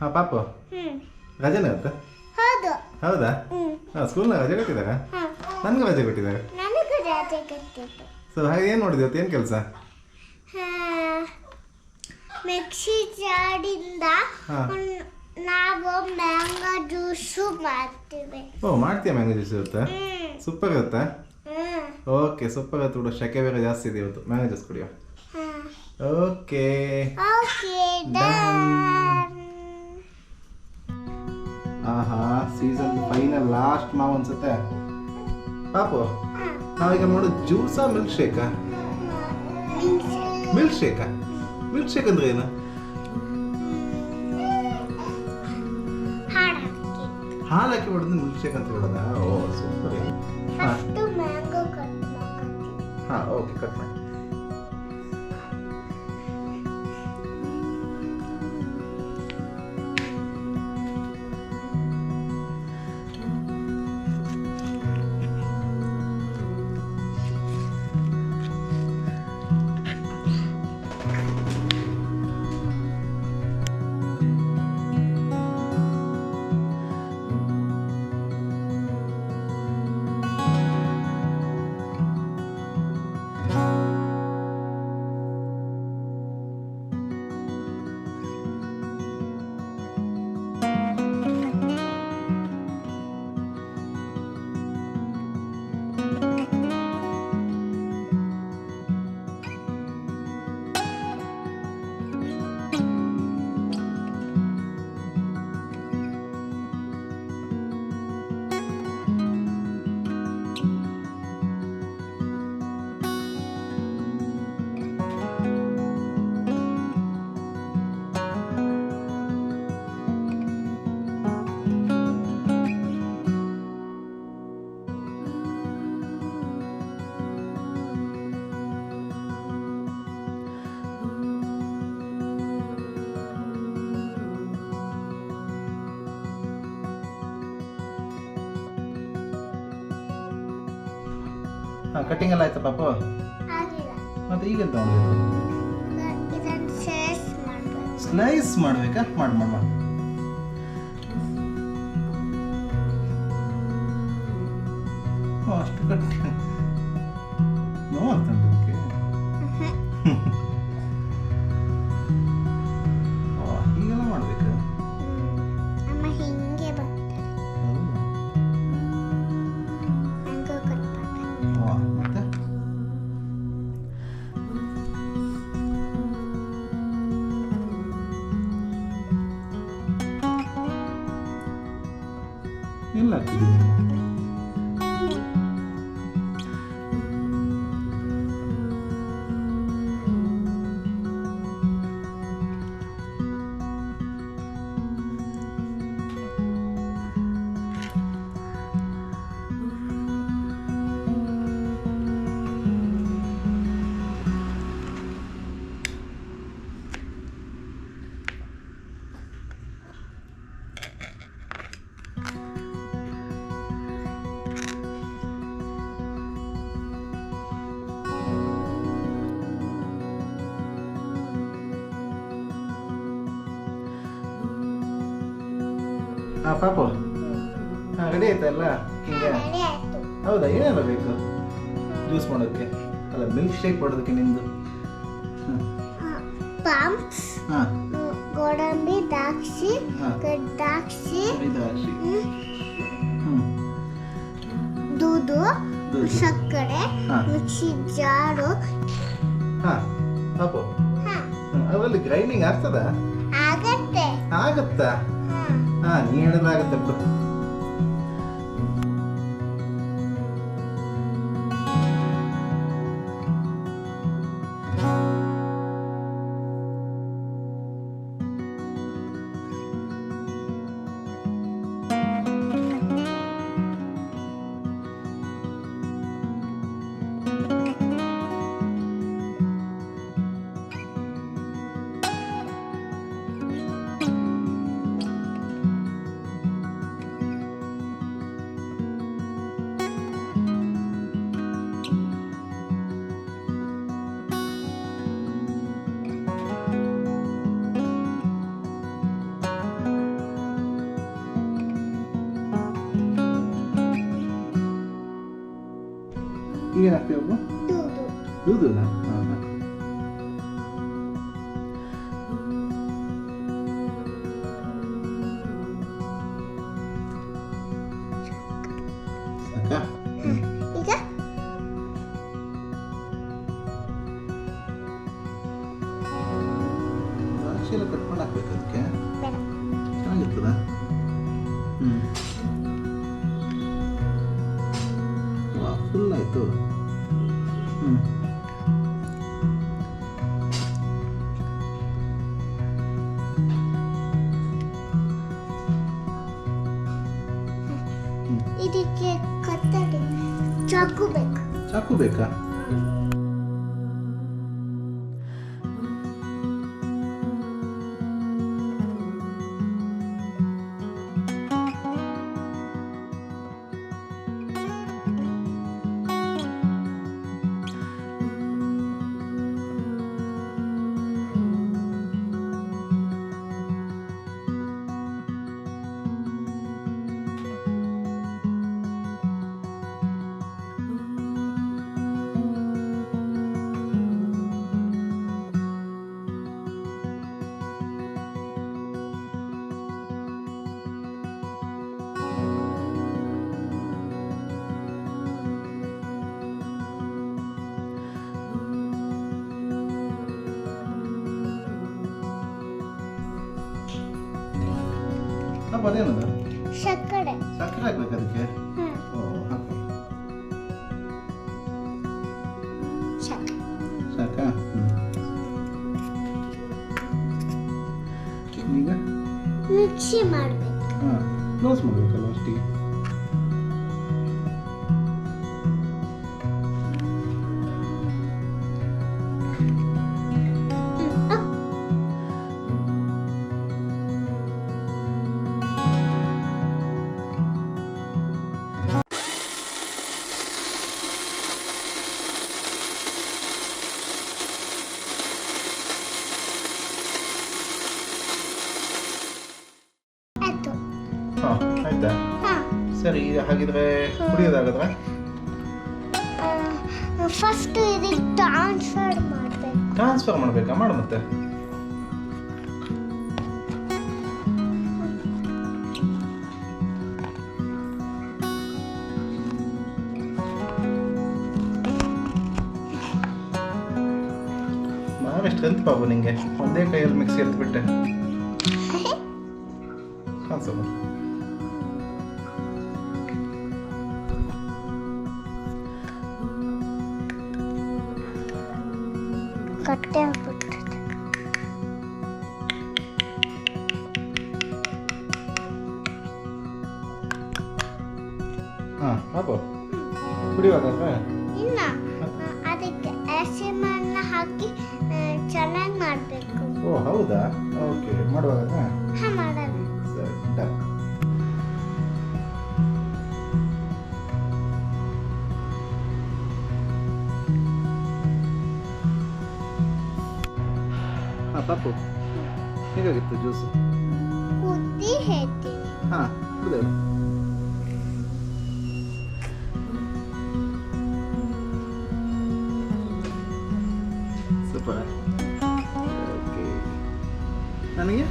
ಹಾಂ ಪಾಪು ರಜೆನ ಇವತ್ತು? ಹೌದು. ಹೌದಾ? ಹ್ಮ್. ಹಾಂ ಸ್ಕೂಲ್ನ ರಜೆ ಕೊಟ್ಟಿದ್ದಾರೆ. ಹಾ. ನನಗೂ ರಜೆ ಕೊಟ್ಟಿದ್ದಾರೆ. ನನಗೂ ರಜೆ ಕೊಟ್ಟಿದ್ದು. ಸೊ ಹಾಗೆ ಏನು ನೋಡಿದೆ ಇವತ್ತು, ಏನು ಕೆಲಸ? ಮಿಕ್ಸಿ ಜಾಡಿಂದ ಹಾ. ನಾವು ಮ್ಯಾಂಗೋ ಜ್ಯೂಸು ಮಾಡ್ತೀವಿ. ಓ ಮಾಡ್ತೀಯ ಮ್ಯಾಂಗೋ ಜ್ಯೂಸ್ ಇವತ್ತು? ಸೂಪರ್ ಇರುತ್ತಾ? ಹ್ಮ್. ಓಕೆ ಸೂಪರ್ ಇರುತ್ತೆ ಬಿಡು, ಶೆಕೆ ಬೇರೆ ಜಾಸ್ತಿ ಇದೆ ಇವತ್ತು, ಮ್ಯಾಂಗೋ ಜ್ಯೂಸ್ ಕುಡಿಯೋ. ಹಾ. Okay okay Done. ಡನ್. ಆಹಾ ಸೀಸನ್ ಫೈನಲ್ ಲಾಸ್ಟ್ ಮಾವು ಅನ್ಸುತ್ತೆ. ಪಾಪು ನಾವೀಗ ಮಾಡೋದು ಜ್ಯೂಸಾ ಮಿಲ್ಕ್ ಶೇಕಾ? ಮಿಲ್ಕ್ ಶೇಕಾ? ಮಿಲ್ಕ್ ಶೇಕ್ ಅಂದ್ರೆ ಏನು? ಹಾಲು ಹಾಕಿ ಹೊಡೆದು ಮಿಲ್ಕ್ ಶೇಕ್ ಅಂತ ಹೇಳೋದಾ? ಓ ಸೂಪರ್. ಹಾಂ ಫಸ್ಟ್ ಮ್ಯಾಂಗೋ ಕಟ್ ಮಾಡ್ತೀವಿ. ಹಾಂ ಓಕೆ ಕಟ್ ಮಾಡಿ. ಹಾಂ ಕಟ್ಟಿಂಗ್ ಎಲ್ಲ ಆಯ್ತಾ ಪಾಪು? ಆಗಿಲ್ಲ. ಮತ್ತೆ ಈಗೆಂತ ಮಾಡೋದು? ಇದನ್ನು ಸ್ಲೈಸ್ ಮಾಡಬೇಕು. ಸ್ಲೈಸ್ ಮಾಡಬೇಕಾ? ಮಾಡಿ ಮಾಡಿ ಮಾಡಿ. ಓ ಅಷ್ಟು ಕಟ್ಟಿ ನೋವಾಗ್ತಂತೆ ಅದಕ್ಕೆ. ಓ ಹೀಗೆಲ್ಲ ಮಾಡಬೇಕಾ? ಅಮ್ಮ ಹಿಂಗೆ ಬರ್ತಾರೆ. ಹೌದಾ? ಮ್ಯಾಂಗೋ ಕಟ್ ಮಾಡ್ಬೇಕು. ಓ ಮತ್ತೆ ಎಲ್ಲ ಹಾಕ್ತಿದ್ದೀನಿ. ಹಾಂ ಪಾಪು ಹಾಂ ರೆಡಿ ಆಯ್ತಲ್ಲ ಹಿಂಗೆ? ರೆಡಿ ಆಯ್ತು. ಹೌದಾ? ಏನೆಲ್ಲ ಬೇಕು ಜ್ಯೂಸ್ ಮಾಡೋಕ್ಕೆ? ಅಲ್ಲ ಮಿಲ್ಕ್ ಶೇಕ್ ಮಾಡೋದಕ್ಕೆ ನಿಮ್ಮದು? ಪಾಮ್ಸ್, ಹಾಂ ಗೋಡಂಬಿ, ದ್ರಾಕ್ಷಿ, ಹಾಂ ದ್ರಾಕ್ಷಿ, ದ್ರಾಕ್ಷಿ, ಹ್ಞೂ ದೂದು, ದೂದು. ಸಕ್ಕರೆ, ಹಾಂ ಮಿಕ್ಸಿ ಜಾರು. ಹಾಂ ಪಾಪು ಹಾ, ಅವರಲ್ಲಿ ಗ್ರೈಂಡಿಂಗ್ ಆಗ್ತದಾ? ಆಗತ್ತೆ. ಆಗತ್ತಾ? ಹಾ. ಹಾಂ ನೀ ಹೇಳಿದಾಗತ್ತೆ ಬಿಡು. ಈಗೇನು ಹಾಕ್ತೀವಿ ಅಬ್ಬು? ದೂದು ದೂದುನಾ? ಹಾಂ ಹಾಂ. ಸಾಕಾ? ಈಗ ದ್ರಾಕ್ಷಿ ಎಲ್ಲ ಕಟ್ಕೊಂಡು ಹಾಕ್ಬೇಕು ಅದಕ್ಕೆ. ಬೇಡ. ಚೆನ್ನಾಗಿರ್ತದ? ಹ್ಞೂ. ವಾ ಫುಲ್ ಆಯಿತು. ಹ್ಞೂ. ಇದಕ್ಕೆ ಕತ್ತರಿ ಚಾಕು ಬೇಕು. ಚಾಕು ಬೇಕಾ? ಅಪ್ಪ ಅದೇನದ? ಸಕ್ಕರೆ. ಸಕ್ಕರೆ ಹಾಕ್ಬೇಕು ಅದಕ್ಕೆ? ಹ್ಮ್. ಓ ಹಾಕಿ. ಸಕ್ಕರೆ. ಸಾಕಾ? ಈಗ ಮಿಕ್ಸಿ ಮಾಡಬೇಕು. ಹಾಂ ಕ್ಲೋಸ್ ಮಾಡಬೇಕಲ್ಲ ಅಷ್ಟಿಗೆ. ಆಯ್ತು. ಹಾಂ ಆಯ್ತಾ? ಹಾಂ. ಸರಿ ಹಾಗಿದ್ರೆ ಕುಡಿಯೋದಾಗದ್ರೆ? ಫಸ್ಟ್ ಇದಕ್ಕೆ ಟ್ರಾನ್ಸ್ಫರ್ ಮಾಡಬೇಕು. ಟ್ರಾನ್ಸ್ಫರ್ ಮಾಡಬೇಕಾ? ಮಾಡು ಮತ್ತೆ. ನಾವೆಷ್ಟು ಸ್ಟ್ರೆಂತ್ ಬಾಬು ನಿಂಗೆ, ಒಂದೇ ಕೈಯಲ್ಲಿ ಮಿಕ್ಸಿ ಎತ್ಬಿಟ್ಟೆ. ಕಾಣಿಸೋದು ಕಟ್ಟೆ ಆಗ್ಬಿಡ್ತದೆ. ಹಾಂ ಬಾಬು ಕುಡಿಯೋದಾದ್ರೆ? ಇನ್ನ ಅದಕ್ಕೆ ಹಸಿಮಣ್ಣ ಹಾಕಿ ಚೆನ್ನಾಗಿ ಮಾಡಬೇಕು. ಓ ಹೌದಾ? ಓಕೆ ಮಾಡುವಾಗ ಹಾಂ ಮಾಡೋಣ. ಸರಿ ಡನ್. ಹಾಂ ಪಾಪು ಹೇಗಾಗಿತ್ತು ಜ್ಯೂಸು? ಕುದ್ದಿ ಹೇಳ್ತೀನಿ. ಹಾಂ ಕುಡಿದೇವು. ಸೂಪರ್. ಓಕೆ ನನಗೆ